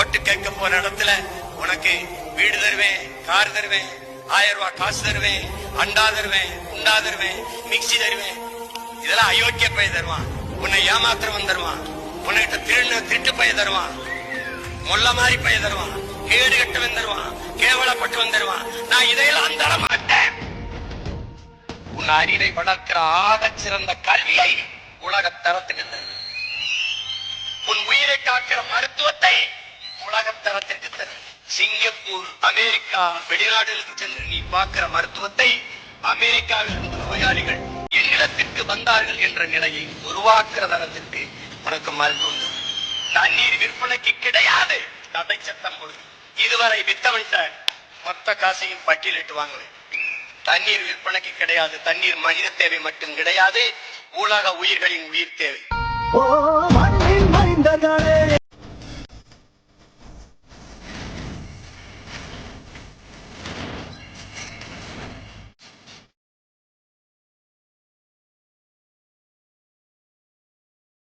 ஓட்டு கேட்க போற இடத்துல உனக்கு வீடு தருவேன், கார் தருவேன், 1000 ரூபாய் காசு தருவேன், அண்டா தருவேன், குண்டா தருவேன், மிக்சி தருவேன். இதெல்லாம் அயோக்கிய பைய தருவான். உன்னை ஏமாத்திரவன் தருவான். உன்கிட்ட திருட்டு பைய தருவான். மொல்ல மாதிரி பைய தருவான். கேடு கட்டவன் தருவான். கேவலப்பட்டு வந்துருவான். நான் இதையெல்லாம் தர மாட்டேன். உன் அறிவை வளர்க்கிற ஆகச் சிறந்த கல்வியை உலக தரத்துக்கு தரு. உன் உயிரை காக்கிற மருத்துவத்தை உலக தரத்திற்கு தரு. சிங்கப்பூர், அமெரிக்கா, வெளிநாடுகளுக்கு சென்று நீ பார்க்கிற மருத்துவத்தை அமெரிக்காவில் இருந்து நோயாளிகள் என்னிடத்திற்கு வந்தார்கள் என்ற நிலையை உருவாக்குற தரத்திற்கு உனக்கு மருத்துவம். தண்ணீர் விற்பனைக்கு கிடையாது தடை சட்டம் கொடுத்து இதுவரை வித்தவன்ட்ட மொத்த காசையும் பட்டியலிட்டு வாங்குவேன். தண்ணீர் விற்பனைக்கு கிடையாது. தண்ணீர் மனித தேவை மட்டும் கிடையாது, உலக உயிர்களின் உயிர் தேவை.